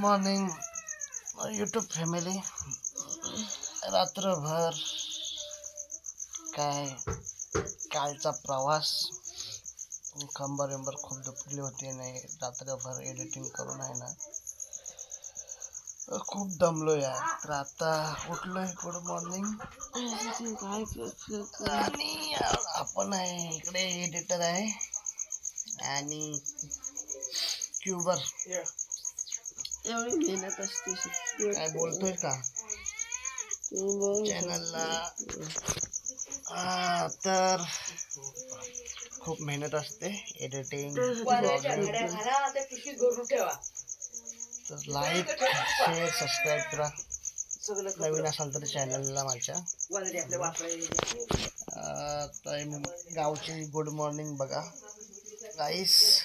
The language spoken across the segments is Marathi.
Morning YouTube family. रात्रभर काय कालचा प्रवास, कंबर खूप दुखली होती. नाही रात्रभर एडिटिंग करून आहे ना खूप दमलो यार. तर आता उठलोय. Good morning. आणि आपण आहे इकडे एडिटर आहे आणि क्यूबर एवढी मेहनत असते. काय बोलतोय का चॅनलला. तर खूप मेहनत असते एडिटिंग. तर लाईक शेअर सबस्क्राईब करा. नवीन असाल तर चॅनलला माझ्या. गावची गुड मॉर्निंग बघा गाईस.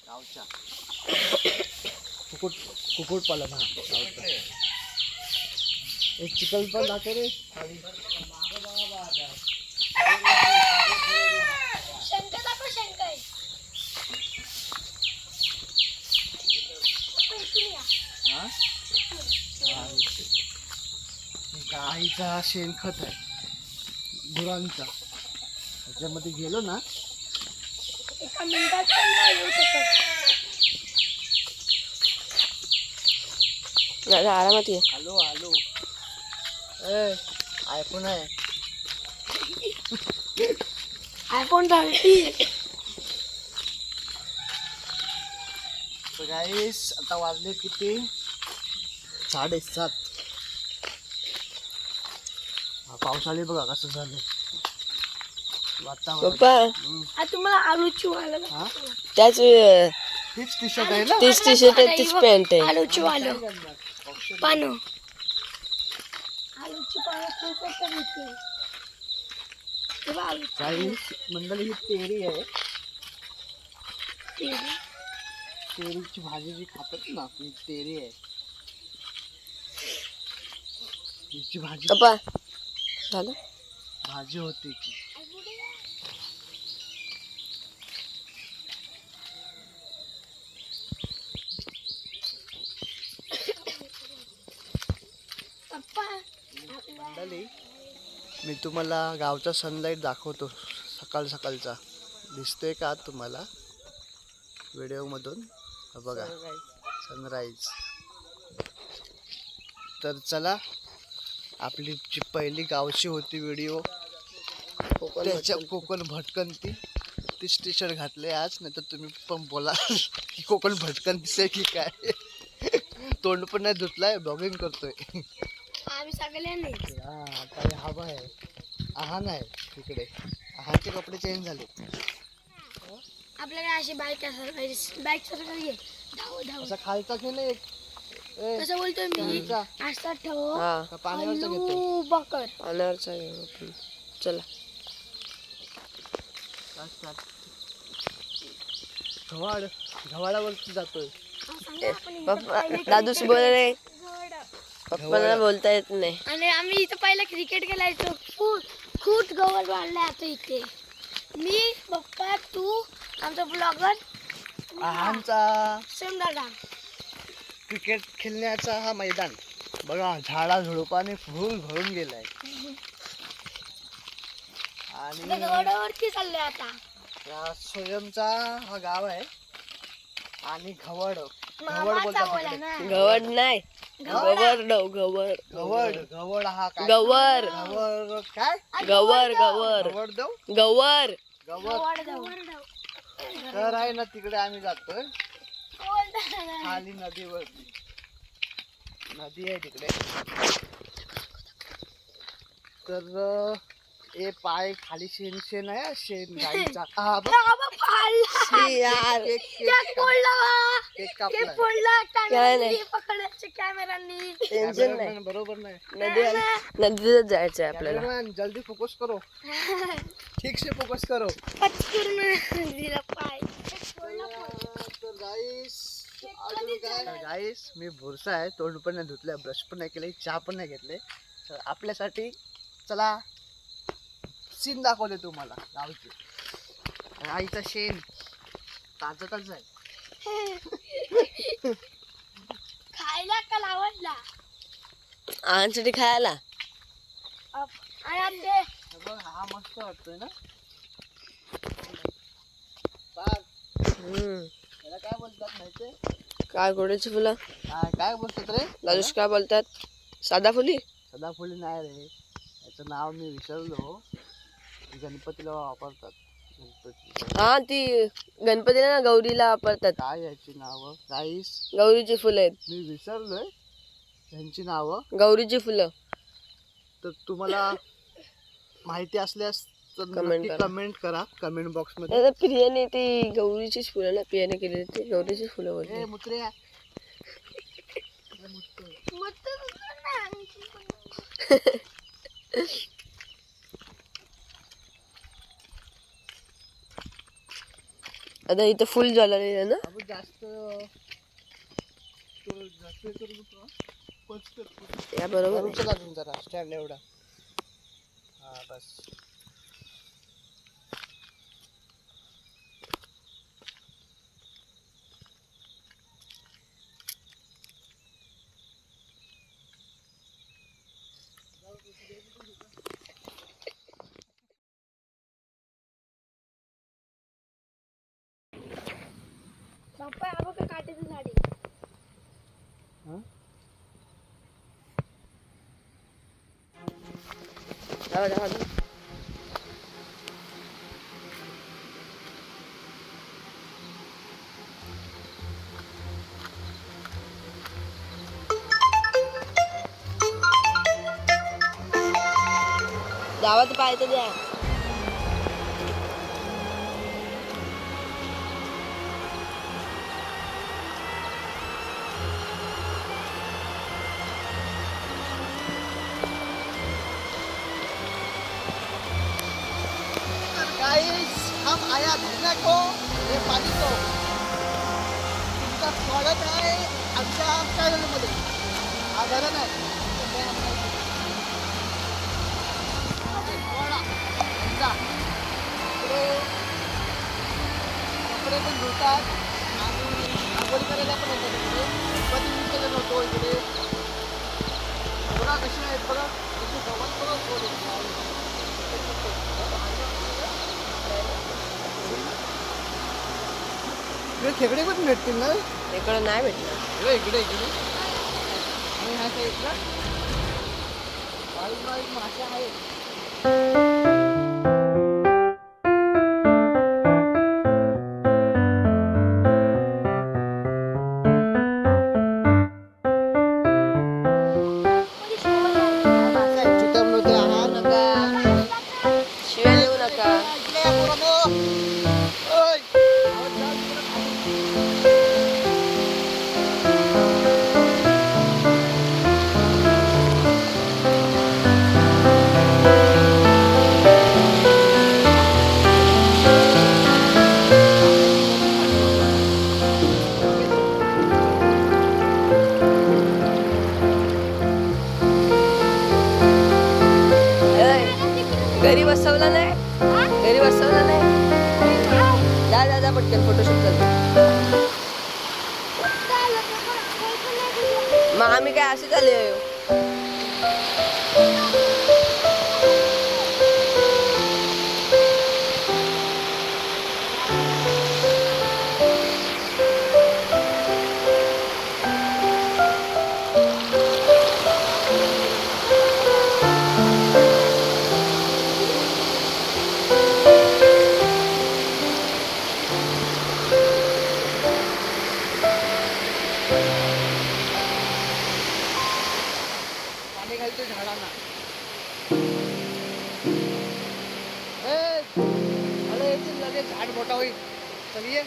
गावच्या कुकुट पालन. एक चिकन पण दाखव रे. गाईचा शेणखत आहे गुरांचा. त्याच्यामध्ये गेलो ना एका मिनिटात पण नाही येऊ शकत. आरामात ये. Hello hello. आयफोन आहे. आयफोन 13. तर गाईस आता वाजले किती 7:30. पावसाळी बघा कसं झालं वातावरण. पप्पा तुम्हाला आलूची वालं त्याच तीच टी शर्ट आहे ना. तीच टी शर्ट आहे, तीच पॅन्ट आहे. आलूची वालं पानं. आलूची पानं खूप होते. गाईस मंडळी ही तेरी आहे. तेरीची भाजी जी खातात ना ती तेरी आहे. हिची भाजी पप्पा झालं भाजी होती ती. मंडळी मी तुम्हाला गावचा सनलाईट दाखवतो. सकाळ सकाळचा दिसतोय का तुम्हाला व्हिडिओ मधून? बघा सनराईज. तर चला आपली जी पहिली गावची होती व्हिडिओ त्याच्या कोकण भटकंती तीच टी शर्ट घातले आज. नाही तर तुम्ही पण बोला की कोकण भटकंतीच आहे की काय. तोंड पण नाही धुतलाय, ब्लॉगिंग करतोय. आम्ही सगळ्यांनी आता हवा आहे. आहान आहे तिकडे. आहानचे कपडे चेंज झाले. आपल्याकडे अशी बाईक असायला बाईक सरकार घे धाव धाव. असा खालचा की नाही कसं बोलतोय मी असा ठेव. का पाण्यावरचा घेतो? बकर पाण्यावरचा घेऊ. चला गव्हाडावरती जातोय. पप्पा दादूशी बोल रे. पप्पाला बोलता येत नाही. आणि आम्ही इथं पहिला क्रिकेट खेळायचो. खूप गवत वाढलंय आता इथे. मी पप्पा तू आमचा ब्लॉगर आमचा सेम दादा. क्रिकेट खेळण्याचा हा मैदान बघा झाडा झुडपाने फुल भरून गेलाय. आणि गवडावरती चाललोय आता. या स्वयंचा हा गाव आहे. आणि घवड मामाचा बोलतात बोला तिकडे. ना. गवड नाही, गवर गवर घवड हा काय गवर घवड काय गवर गवर घवड दव गवर गवड तर आहे ना तिकडे आम्ही जातोय. खाली नदीवर नदी आहे तिकडे. तर ए पाय खाली शेण शेण आहे. शेण गाईचा हा बघ. यार केक कापलाय. काय नाही. पकडायचे कॅमेरांनी. टेन्शन नाही. बरोबर नाही. नदीतच जायचंय आपल्याला. कॅमेरामॅन जल्दी फोकस करो. ठीक से फोकस करो. पटकन दिला पाय. तर गाईस मी भुरसा आहे. तोंड पण नाही धुतलंय, ब्रश पण नाही केले, चहा पण नाही घेतले. तर आपल्यासाठी चला सीन दाखवले तुम्हाला गावचे. आईचा शेण ताजं ताजं आहे. खायला का लावायला. आमच्यासाठी खायला. आणि आमचे हे बघ, हा मस्त वाटतोय ना. बघ, याला काय बोलतात माहितीये? काय गोड्याची फुलं काय बोलतात रे? दादूश काय बोलतात? साधा फुली. सदाफुली नाही रे, याचं नाव मी विसरलो. गणपतीला वापरतात. गणपती हा ती गणपतीला ना गौरीला वापरतात. काय याची नावं गाईस गौरीची फुलं आहेत. मी विसरलोय त्यांची नावं. गौरीची फुलं. तर तुम्हाला माहिती असल्यास तर Comment नक्की करा. कमेंट करा कमेंट बॉक्स मध्ये. आता प्रियाने ती गौरीचीच फुलं ना, प्रियाने केली ती गौरीची फुलं बोलते. ए मुत्र्या आता इथं फुल झालेलं आहे ना. अबे जास्त करू नको. पच कर. या बरोबर आहे. उचल अजून जरा स्टँड एवढा. हा बस. पप्पा हा बघ काट्याचं झाड आहे. जाऊ, जाऊ, जाऊ. गावात पाय तर द्या. गाइस हम आया धरने को ये पानी को तुमचा स्वागत आहे आमच्या चॅनलमध्ये. हा धरण आहे. कपडे पण धुतात आणि आंघोळी करायला पण येतात इकडे. गणपती विसर्जन होतो इकडे. बघा कशी आहेत बघा. कशी गवत बघा. इकडे खेकडे पण भेटतील ना. इकडे नाही भेटणार. इकडे इकडे आणि ह्या साईडला बारीक बारीक मासे आहेत. शिव्या देऊ नका. घरी बसवला नाही घरी बसवला नाही जा जा जा पटकन फोटोशूट करतो मग आम्ही काय असे झाले पाणी घालतो झाडांना मला येतील लगेच झाड मोठा होईल चलिये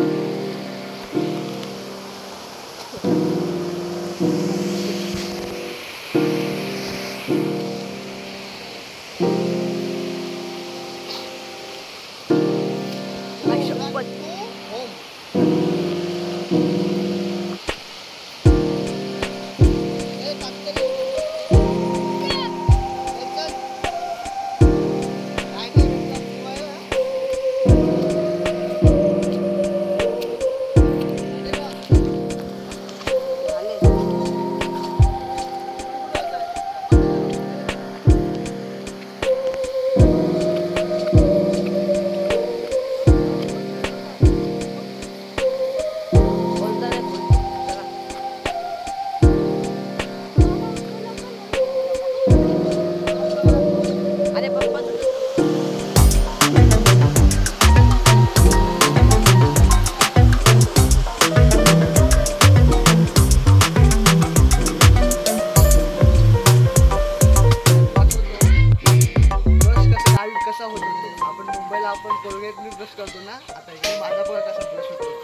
कसा होतो तो आपण मुंबईला आपण कोलगेटने ब्रश करतो ना आता इकडे माझा पण कसा ब्रश होतो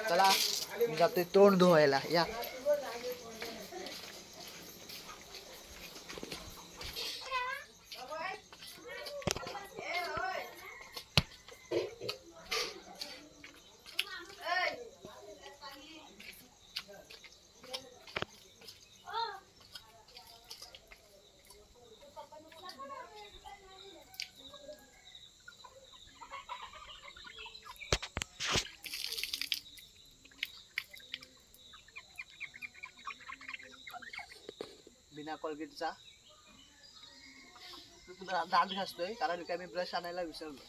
चला मी जातोय तोंड धुवायला या बिना कोलगेटचा दात घासतोय कारण काय मी ब्रश आणायला विसरलो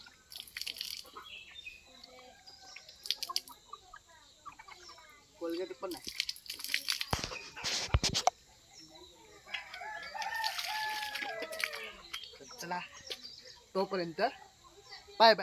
कोलगेट पण नाही चला तोपर्यंत बाय बाय